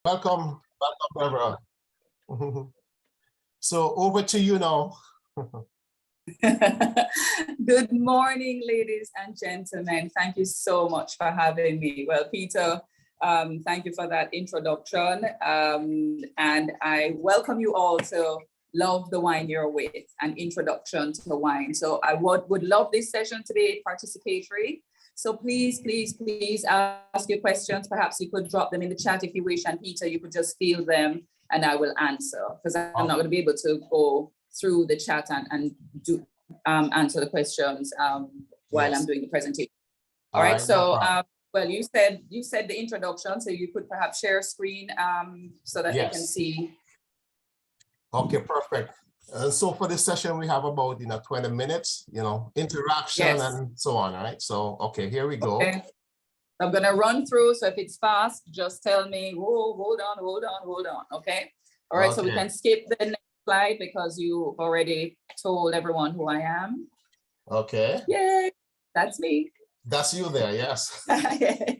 Welcome, Debra. So over to you now. Good morning, ladies and gentlemen. Thank you so much for having me. Well, Peter, thank you for that introduction. And I welcome you all to Love the Wine You're With, an introduction to wine. So I would love this session to be participatory. So please ask your questions. Perhaps you could drop them in the chat if you wish, and Peter, you could just field them and I will answer, because I'm not going to be able to go through the chat and do answer the questions while I'm doing the presentation. All right. So well, you said the introduction, so you could perhaps share a screen so that they can see. Okay, perfect. So for this session, we have about 20 minutes, interaction and so on, right? So okay, here we go. Okay. I'm gonna run through, so if it's fast, just tell me, whoa, hold on, okay? All right, so we can skip the next slide because you already told everyone who I am. Okay. Yay, that's me. That's you there, yes. Yes.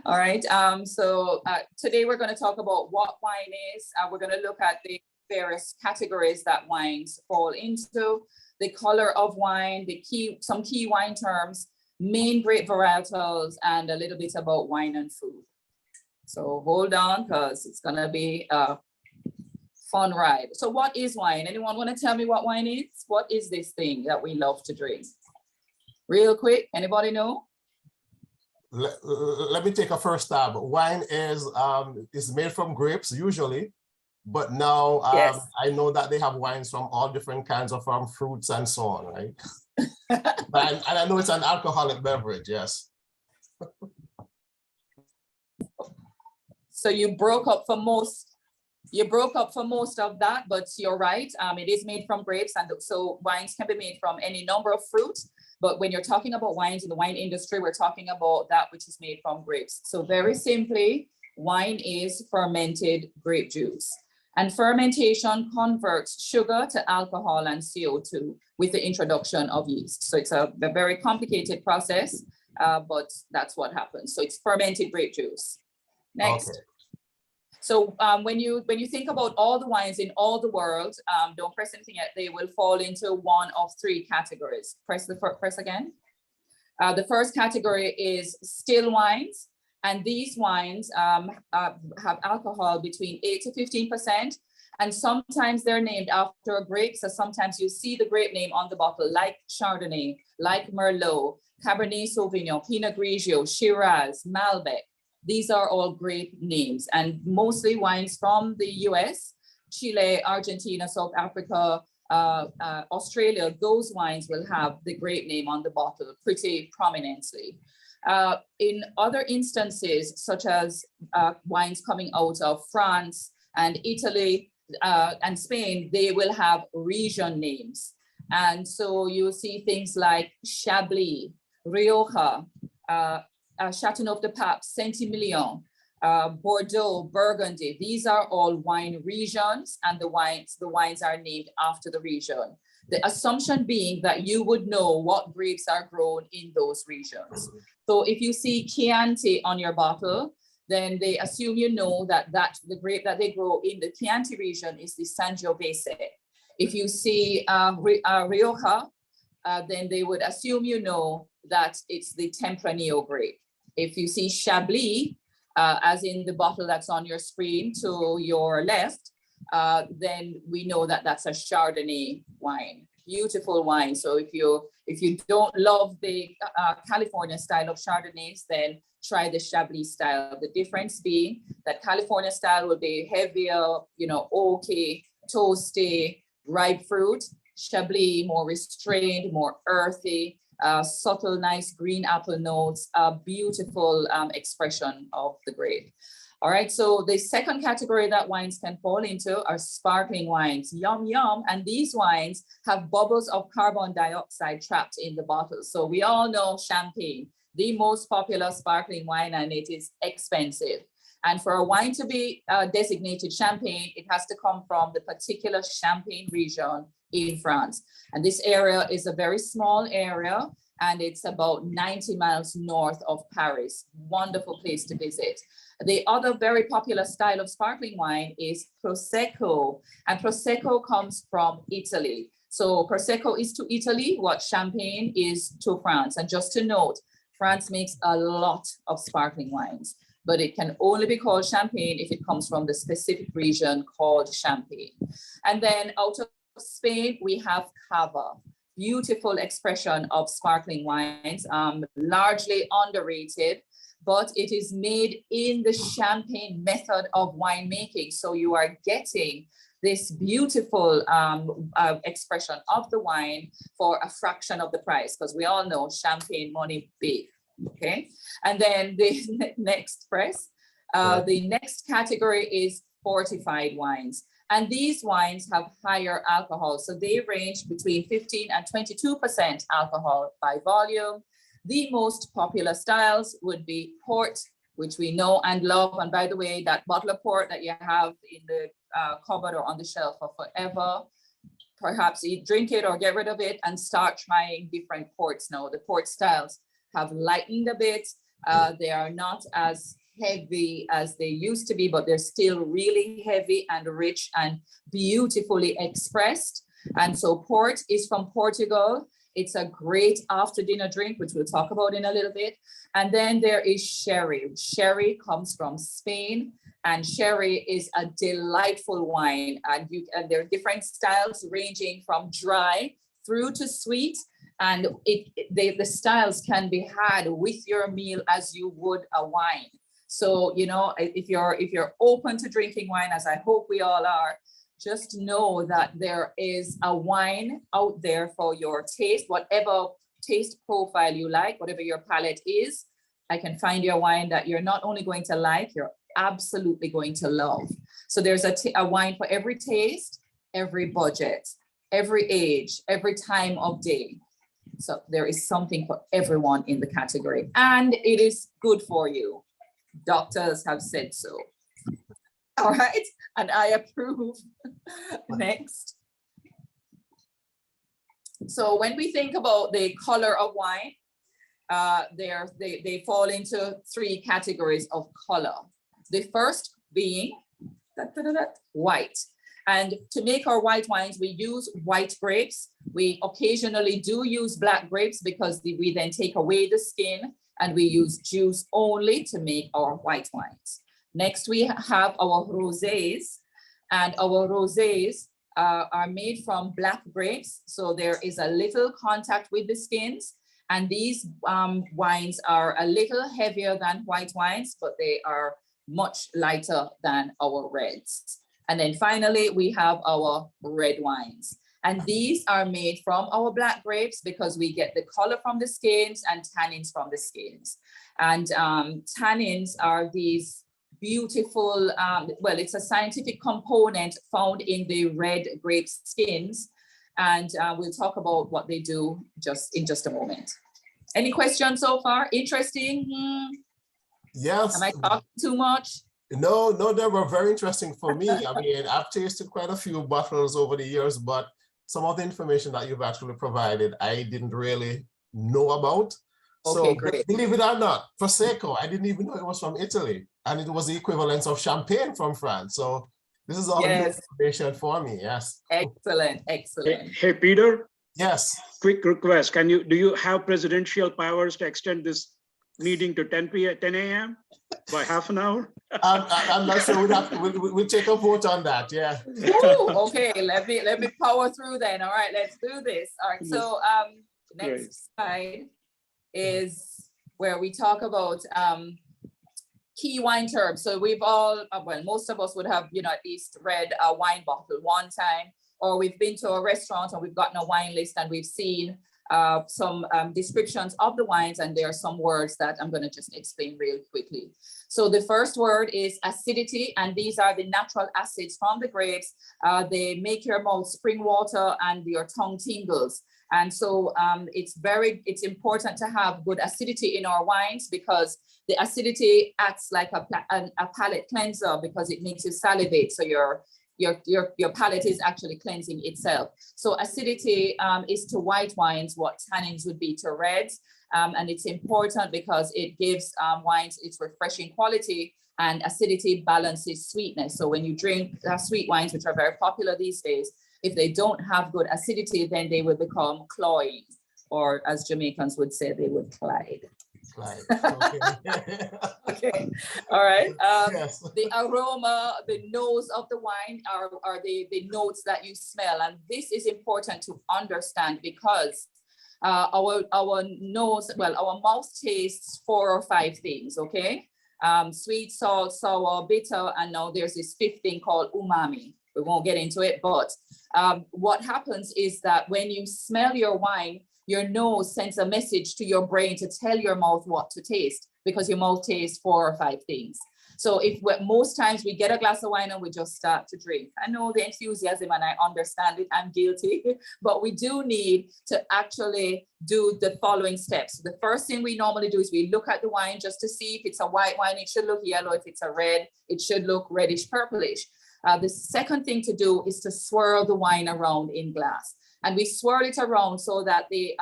All right, so today we're gonna talk about what wine is. We're gonna look at the various categories that wines fall into, the color of wine, some key wine terms, main grape varietals, and a little bit about wine and food. So hold on, because it's gonna be a fun ride. So what is wine? Anyone want to tell me what wine is? What is this thing that we love to drink? Real quick, anybody know? Let me take a first stab. Wine is made from grapes usually, but now I know that they have wines from all different kinds of fruits and so on, right? and I know it's an alcoholic beverage, yes. So you broke up for most of that, but you're right. It is made from grapes, and so wines can be made from any number of fruits. But when you're talking about wines in the wine industry, we're talking about that which is made from grapes. So very simply, wine is fermented grape juice. And fermentation converts sugar to alcohol and CO2 with the introduction of yeast. So it's a very complicated process, but that's what happens. So it's fermented grape juice. Next. Okay. So when you think about all the wines in all the world, don't press anything yet, they will fall into one of three categories. Press again. The first category is still wines. And these wines have alcohol between 8 to 15%. And sometimes they're named after a grape. So sometimes you see the grape name on the bottle, like Chardonnay, like Merlot, Cabernet Sauvignon, Pinot Grigio, Shiraz, Malbec. These are all grape names, and mostly wines from the US, Chile, Argentina, South Africa, Australia. Those wines will have the grape name on the bottle pretty prominently. In other instances, such as wines coming out of France and Italy and Spain, they will have region names. And so you'll see things like Chablis, Rioja, Châteauneuf-du-Pape, Saint-Emilion, Bordeaux, Burgundy. These are all wine regions, and the wines are named after the region. The assumption being that you would know what grapes are grown in those regions. So if you see Chianti on your bottle, then they assume you know that the grape that they grow in the Chianti region is the Sangiovese. If you see Rioja, then they would assume you know that it's the Tempranillo grape. If you see Chablis, as in the bottle that's on your screen to your left, then we know that that's a Chardonnay wine. Beautiful wine. So if you don't love the California style of Chardonnays, then try the Chablis style. The difference being that California style will be heavier, oaky, toasty, ripe fruit. Chablis more restrained, more earthy, subtle, nice green apple notes, a beautiful expression of the grape. All right, so the second category that wines can fall into are sparkling wines. Yum, yum. And these wines have bubbles of carbon dioxide trapped in the bottle. So we all know champagne, the most popular sparkling wine, and it is expensive. And for a wine to be designated champagne, it has to come from the particular Champagne region in France. And this area is a very small area, and it's about 90 miles north of Paris. Wonderful place to visit. The other very popular style of sparkling wine is Prosecco, and Prosecco comes from Italy. So Prosecco is to Italy what Champagne is to France. And just to note, France makes a lot of sparkling wines, but it can only be called Champagne if it comes from the specific region called Champagne. And then out of Spain, we have Cava, beautiful expression of sparkling wines, largely underrated, but it is made in the Champagne method of winemaking. So you are getting this beautiful expression of the wine for a fraction of the price, because we all know Champagne money big, okay? And then the next the next category is fortified wines. And these wines have higher alcohol. So they range between 15 and 22% alcohol by volume. The most popular styles would be port, which we know and love. And by the way, that bottle of port that you have in the cupboard or on the shelf for forever, perhaps you drink it or get rid of it and start trying different ports now. The port styles have lightened a bit. They are not as heavy as they used to be, but they're still really heavy and rich and beautifully expressed. And so port is from Portugal. It's a great after dinner drink, which we'll talk about in a little bit. And then there is sherry. Sherry comes from Spain, and sherry is a delightful wine. And there are different styles ranging from dry through to sweet. And the styles can be had with your meal as you would a wine. So, you know, if you're open to drinking wine, as I hope we all are, just know that there is a wine out there for your taste, whatever taste profile you like, whatever your palate is. I can find you a wine that you're not only going to like, you're absolutely going to love. So there's a wine for every taste, every budget, every age, every time of day. So there is something for everyone in the category, and it is good for you. Doctors have said so. All right, and I approve. Next. So when we think about the color of wine, they fall into three categories of color. The first being white. And to make our white wines, we use white grapes. We occasionally do use black grapes because we then take away the skin and we use juice only to make our white wines. Next, we have our rosés, and our rosés are made from black grapes. So there is a little contact with the skins, and these wines are a little heavier than white wines, but they are much lighter than our reds. And then finally, we have our red wines. And these are made from our black grapes because we get the color from the skins and tannins from the skins. And tannins are these beautiful, well, it's a scientific component found in the red grape skins. And we'll talk about what they do in just a moment. Any questions so far? Interesting? Yes. Am I talking too much? No, they were very interesting for me. I mean, I've tasted quite a few bottles over the years, but some of the information that you've actually provided, I didn't really know about. Okay, so great. Believe it or not, Prosecco, I didn't even know it was from Italy, and it was the equivalent of Champagne from France. So this is all new information for me. Yes. Excellent, excellent. Hey, Peter. Yes. Quick request. Do you have presidential powers to extend this meeting to 10 a.m. by half an hour? I'm not sure. We'll take a vote on that. Yeah. Ooh, okay, let me power through then. All right, let's do this. All right. So next slide is where we talk about key wine terms. So we've all, well, most of us would have, at least read a wine bottle one time, or we've been to a restaurant and we've gotten a wine list and we've seen some descriptions of the wines, and there are some words that I'm going to just explain really quickly. So the first word is acidity, and these are the natural acids from the grapes. They make your mouth spring water and your tongue tingles. And so it's important to have good acidity in our wines, because the acidity acts like a palate cleanser, because it makes you salivate. So your palate is actually cleansing itself. So acidity is to white wines what tannins would be to reds. And it's important because it gives wines its refreshing quality, and acidity balances sweetness. So when you drink sweet wines, which are very popular these days, if they don't have good acidity, then they will become cloyed, or as Jamaicans would say, they would Clyde. Okay. Okay, all right. Yes. The aroma, the nose of the wine are the notes that you smell. And this is important to understand because our nose, well, our mouth tastes 4 or 5 things, okay? Sweet, salt, sour, bitter, and now there's this 5th thing called umami. We won't get into it, but what happens is that when you smell your wine, your nose sends a message to your brain to tell your mouth what to taste, because your mouth tastes 4 or 5 things. So most times we get a glass of wine and we just start to drink. I know the enthusiasm and I understand it, I'm guilty, but we do need to actually do the following steps. The first thing we normally do is we look at the wine just to see if it's a white wine, it should look yellow. If it's a red, it should look reddish purplish. The second thing to do is to swirl the wine around in glass. And we swirl it around so that the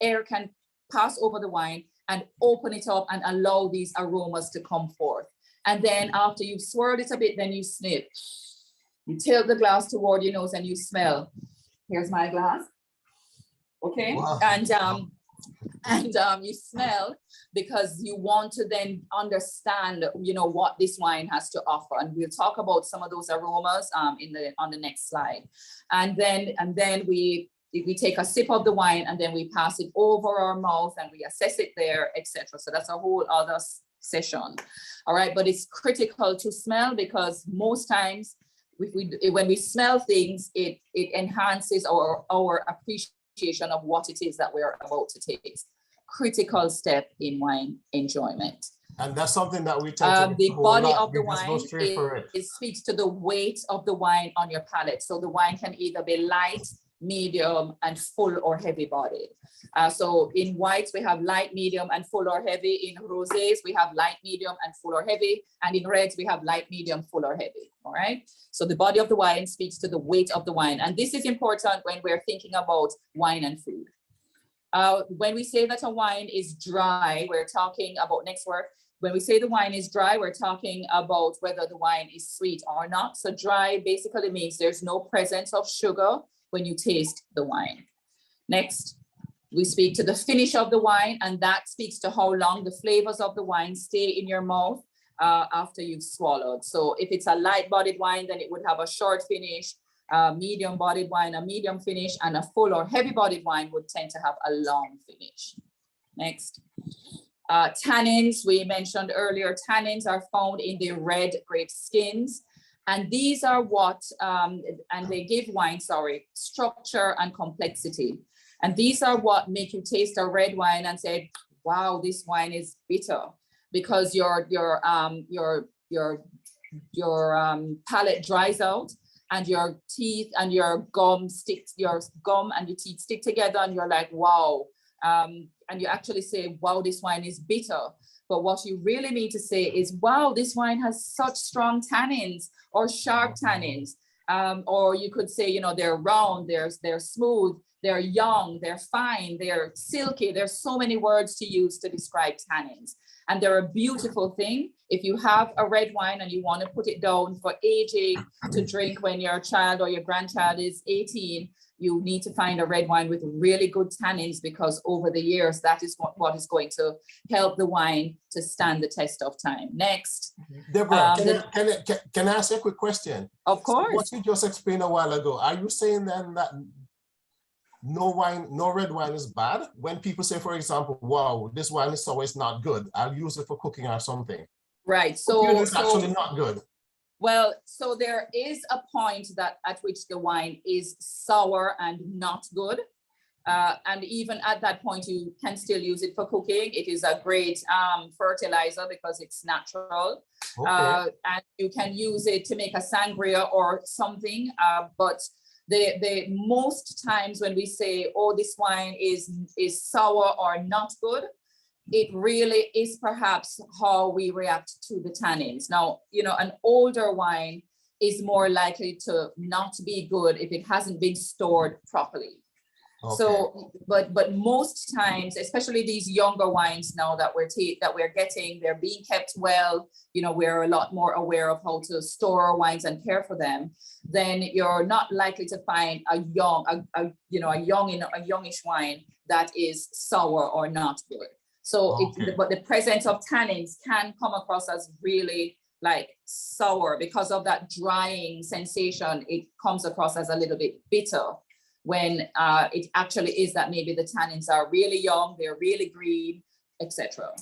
air can pass over the wine and open it up and allow these aromas to come forth. And then after you've swirled it a bit, then you sniff. You tilt the glass toward your nose and you smell. Here's my glass. Okay. Wow. And you smell because you want to then understand, what this wine has to offer. And we'll talk about some of those aromas on the next slide. And then we take a sip of the wine and then we pass it over our mouth and we assess it there, etc. So that's a whole other session. All right, but it's critical to smell because most times when we smell things, it enhances our appreciation of what it is that we're about to taste. Critical step in wine enjoyment. And that's something that we tend to the body of the wine it speaks to the weight of the wine on your palate. So the wine can either be light, medium, and full or heavy bodied. So in whites, we have light, medium, and full or heavy. In rosés, we have light, medium, and full or heavy. And in reds, we have light, medium, full or heavy. All right. So the body of the wine speaks to the weight of the wine. And this is important when we're thinking about wine and food. When we say that a wine is dry, we're talking about next word. When we say the wine is dry, we're talking about whether the wine is sweet or not. So dry basically means there's no presence of sugar when you taste the wine. Next, we speak to the finish of the wine, and that speaks to how long the flavors of the wine stay in your mouth after you've swallowed. So if it's a light-bodied wine, then it would have a short finish. Medium-bodied wine, a medium finish, and a full or heavy-bodied wine would tend to have a long finish. Next. Tannins, we mentioned earlier, tannins are found in the red grape skins. And these are what, and they give wine, structure and complexity. And these are what make you taste a red wine and say, wow, this wine is bitter, because your palate dries out and your teeth and your gum and your teeth stick together and you're like, wow. And you actually say, wow, this wine is bitter. But what you really mean to say is, wow, this wine has such strong tannins or sharp tannins. Or you could say, they're round, they're smooth, they're young, they're fine, they're silky. There's so many words to use to describe tannins. And they're a beautiful thing. If you have a red wine and you want to put it down for aging to drink when your child or your grandchild is 18, you need to find a red wine with really good tannins, because over the years, that is what is going to help the wine to stand the test of time. Next. Debra, can I ask you a quick question? Of course. So what you just explained a while ago, are you saying then that no red wine is bad? When people say, for example, wow, this wine is always not good, I'll use it for cooking or something. Right. So it's actually not good. Well, so there is a point at which the wine is sour and not good. And even at that point, you can still use it for cooking. It is a great fertilizer because it's natural. Okay. And you can use it to make a sangria or something. But the most times when we say, oh, this wine is sour or not good, it really is perhaps how we react to the tannins. Now, an older wine is more likely to not be good if it hasn't been stored properly. Okay. So, but most times, especially these younger wines now that we're getting, they're being kept well. You know, we're a lot more aware of how to store our wines and care for them. Then you're not likely to find a youngish wine that is sour or not good. So, Okay. but the presence of tannins can come across as really like sour because of that drying sensation. It comes across as a little bit bitter, when it actually is that maybe the tannins are really young, they're really green, etc.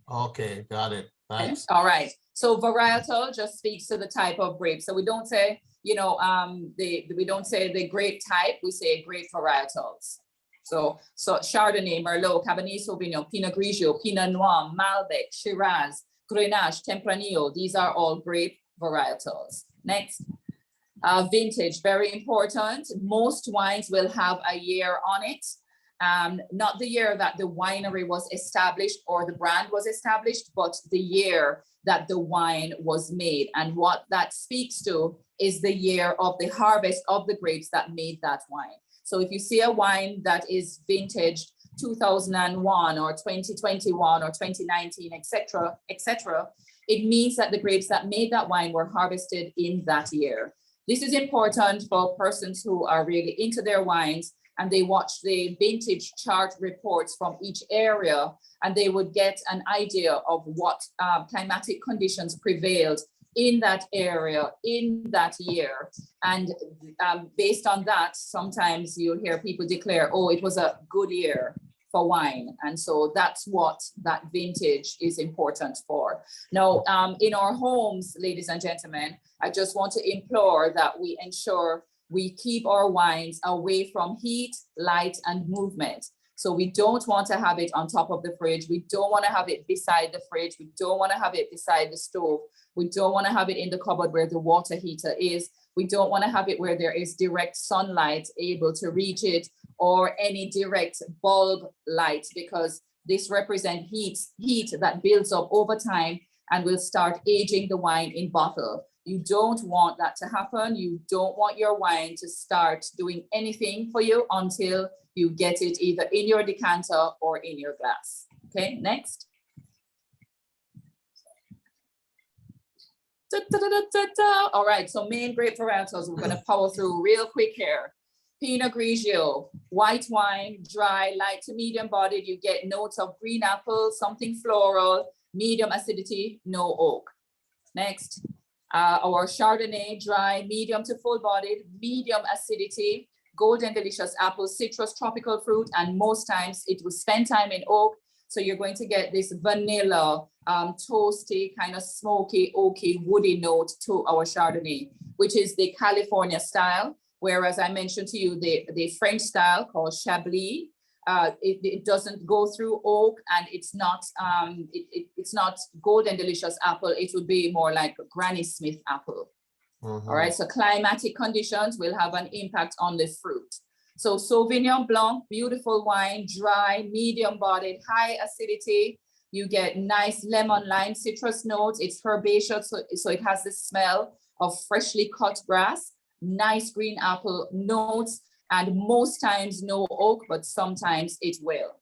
Okay, got it. Thanks. All right. So varietal just speaks to the type of grape. So we don't say, we don't say the grape type, we say grape varietals. So Chardonnay, Merlot, Cabernet Sauvignon, Pinot Grigio, Pinot Noir, Malbec, Shiraz, Grenache, Tempranillo, these are all grape varietals. Next. Vintage, very important. Most wines will have a year on it. Not the year that the winery was established or the brand was established, but the year that the wine was made. And what that speaks to is the year of the harvest of the grapes that made that wine. So if you see a wine that is vintage 2001 or 2021 or 2019, etc., it means that the grapes that made that wine were harvested in that year. This is important for persons who are really into their wines, and they watch the vintage chart reports from each area, and they would get an idea of what climatic conditions prevailed in that area in that year. And based on that, sometimes you'll hear people declare, oh, it was a good year for wine. And so that's what that vintage is important for. Now, in our homes, ladies and gentlemen, I just want to implore that we ensure we keep our wines away from heat, light, and movement. So we don't want to have it on top of the fridge. We don't want to have it beside the fridge. We don't want to have it beside the stove. We don't want to have it in the cupboard where the water heater is. We don't want to have it where there is direct sunlight able to reach it, or any direct bulb light, because this represents heat that builds up over time and will start aging the wine in bottle. You don't want that to happen. You don't want your wine to start doing anything for you until you get it either in your decanter or in your glass. Okay, next. All right, so main grape varietals, we're gonna power through real quick here. Pinot Grigio, white wine, dry, light to medium bodied. You get notes of green apple, something floral, medium acidity, no oak. Next, our Chardonnay, dry, medium to full bodied, medium acidity, golden delicious apple, citrus, tropical fruit, and most times it will spend time in oak. So you're going to get this vanilla, toasty, kind of smoky, oaky, woody note to our Chardonnay, which is the California style. Whereas I mentioned to you the French style called Chablis, it doesn't go through oak, and it's not golden delicious apple. It would be more like Granny Smith apple. All right, so climatic conditions will have an impact on the fruit. So Sauvignon Blanc, beautiful wine, dry, medium bodied, high acidity. You get nice lemon, lime, citrus notes. It's herbaceous, so it has the smell of freshly cut grass. Nice green apple notes, and most times no oak, but sometimes it will.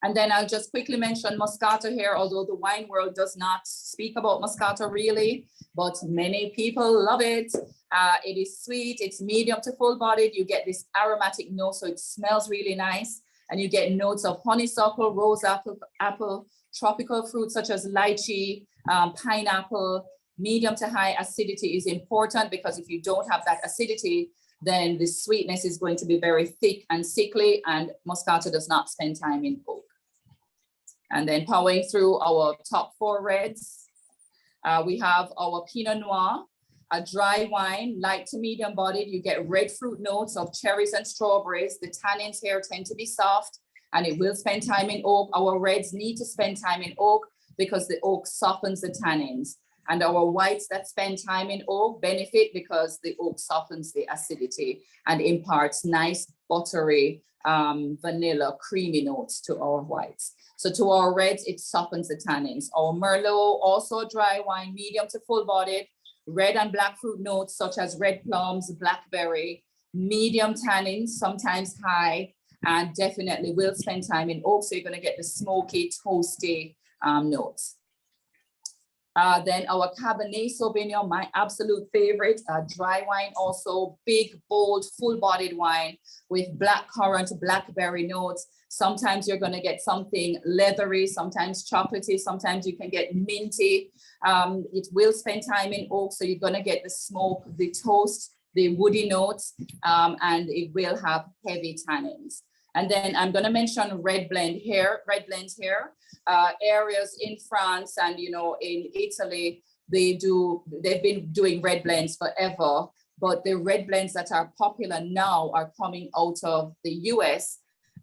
And then I'll just quickly mention Moscato here, although the wine world does not speak about Moscato really, but many people love it. It is sweet, it's medium to full bodied. You get this aromatic note, so it smells really nice. And you get notes of honeysuckle, rose apple, tropical fruits such as lychee, pineapple. Medium to high acidity is important, because if you don't have that acidity, then the sweetness is going to be very thick and sickly, and Moscato does not spend time in oak. And then powering through our top 4 reds, we have our Pinot Noir, a dry wine, light to medium bodied. You get red fruit notes of cherries and strawberries. The tannins here tend to be soft, and it will spend time in oak. Our reds need to spend time in oak because the oak softens the tannins. And our whites that spend time in oak benefit because the oak softens the acidity and imparts nice buttery, vanilla, creamy notes to our whites. So to our reds, it softens the tannins. Our Merlot, also dry wine, medium to full bodied, red and black fruit notes such as red plums, blackberry, medium tannins, sometimes high, and definitely will spend time in oak. So you're going to get the smoky, toasty notes. Then our Cabernet Sauvignon, my absolute favorite, dry wine, also big, bold, full-bodied wine with blackcurrant, blackberry notes. Sometimes you're going to get something leathery, sometimes chocolatey, sometimes you can get minty. It will spend time in oak, so you're going to get the smoke, the toast, the woody notes, and it will have heavy tannins. And then I'm going to mention red blends here. Areas in France and, you know, in Italy, they've been doing red blends forever, but the red blends that are popular now are coming out of the US.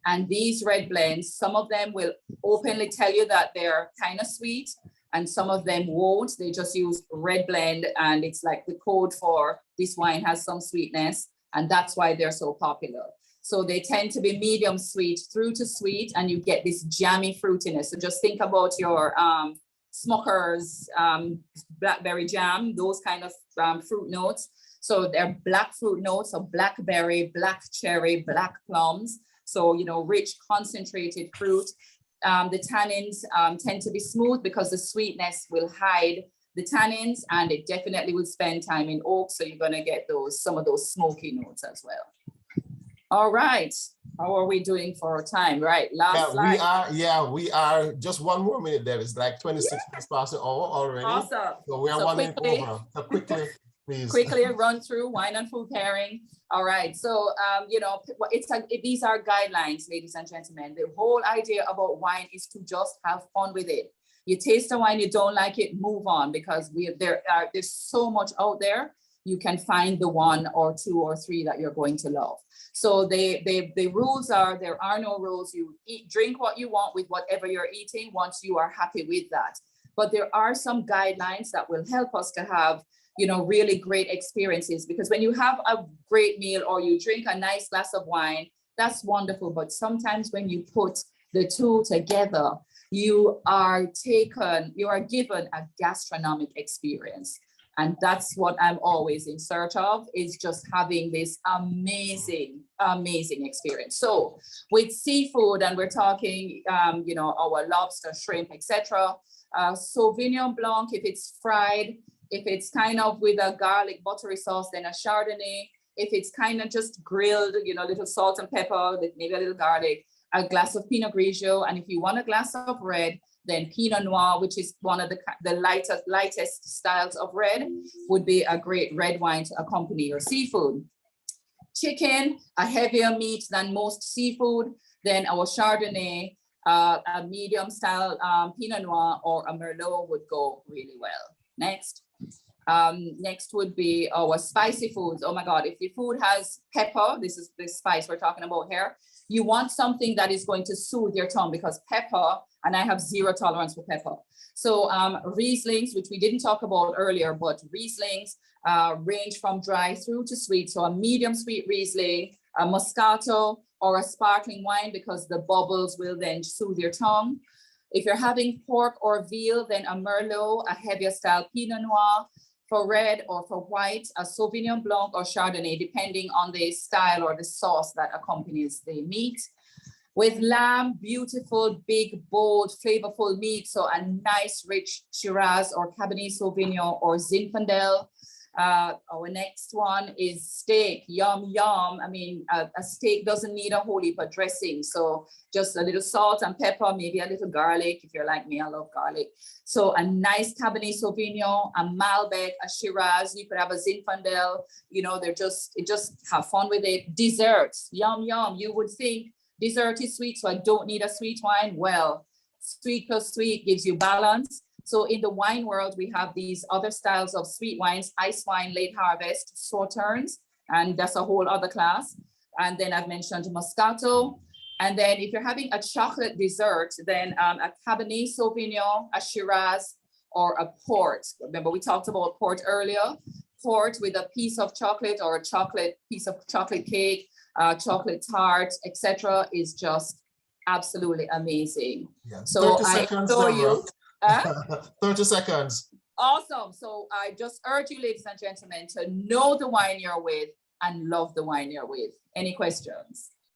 And these red blends, some of them will openly tell you that they're kind of sweet, and some of them won't. They just use red blend, and it's like the code for this wine has some sweetness, and that's why they're so popular. So they tend to be medium sweet through to sweet, and you get this jammy fruitiness. So just think about your Smucker's blackberry jam, those kind of fruit notes. So they're black fruit notes, so blackberry, black cherry, black plums. So, you know, rich concentrated fruit. The tannins tend to be smooth because the sweetness will hide the tannins, and it definitely will spend time in oak. So you're going to get some of those smoky notes as well. All right. How are we doing for our time? Right. Last slide. We are just one more minute there. It's like 26 minutes past the hour already. Awesome. So we are one minute over. So quickly, please. Quickly run through wine and food pairing. All right. So, you know, these are guidelines, ladies and gentlemen. The whole idea about wine is to just have fun with it. You taste a wine, you don't like it, move on, because there's so much out there. You can find the one or two or three that you're going to love. So the rules are, there are no rules. You drink what you want with whatever you're eating once you are happy with that. But there are some guidelines that will help us to have, you know, really great experiences, because when you have a great meal or you drink a nice glass of wine, that's wonderful. But sometimes when you put the two together, you are given a gastronomic experience. And that's what I'm always in search of, is just having this amazing, amazing experience. So with seafood, and we're talking, you know, our lobster, shrimp, etc. Sauvignon Blanc, if it's fried, if it's kind of with a garlic buttery sauce, then a Chardonnay. If it's kind of just grilled, you know, a little salt and pepper, maybe a little garlic, a glass of Pinot Grigio. And if you want a glass of red, then Pinot Noir, which is one of the lightest styles of red, would be a great red wine to accompany your seafood. Chicken, a heavier meat than most seafood, then our Chardonnay, a medium style Pinot Noir or a Merlot would go really well. Next. Next would be our spicy foods. Oh my God, if your food has pepper, this is the spice we're talking about here, you want something that is going to soothe your tongue, because pepper, and I have zero tolerance for pepper. So Rieslings, which we didn't talk about earlier, but Rieslings range from dry through to sweet. So a medium sweet Riesling, a Moscato, or a sparkling wine, because the bubbles will then soothe your tongue. If you're having pork or veal, then a Merlot, a heavier style Pinot Noir. For red or for white, a Sauvignon Blanc or Chardonnay, depending on the style or the sauce that accompanies the meat. With lamb, beautiful, big, bold, flavorful meat. So a nice, rich Shiraz or Cabernet Sauvignon or Zinfandel. Our next one is steak, yum, yum. I mean, a steak doesn't need a whole heap of dressing. So just a little salt and pepper, maybe a little garlic. If you're like me, I love garlic. So a nice Cabernet Sauvignon, a Malbec, a Shiraz. You could have a Zinfandel. You know, just have fun with it. Desserts, yum, yum. You would think dessert is sweet, so I don't need a sweet wine. Well, sweet plus sweet gives you balance. So in the wine world, we have these other styles of sweet wines, ice wine, late harvest, sauternes, and that's a whole other class. And then I've mentioned Moscato. And then if you're having a chocolate dessert, then a Cabernet Sauvignon, a Shiraz, or a port. Remember, we talked about port earlier. Port with a piece of chocolate or a piece of chocolate cake, chocolate tart, etc., is just absolutely amazing. Yeah. So 30 seconds, I you. 30 seconds. Awesome. So I just urge you, ladies and gentlemen, to know the wine you're with, and love the wine you're with. Any questions?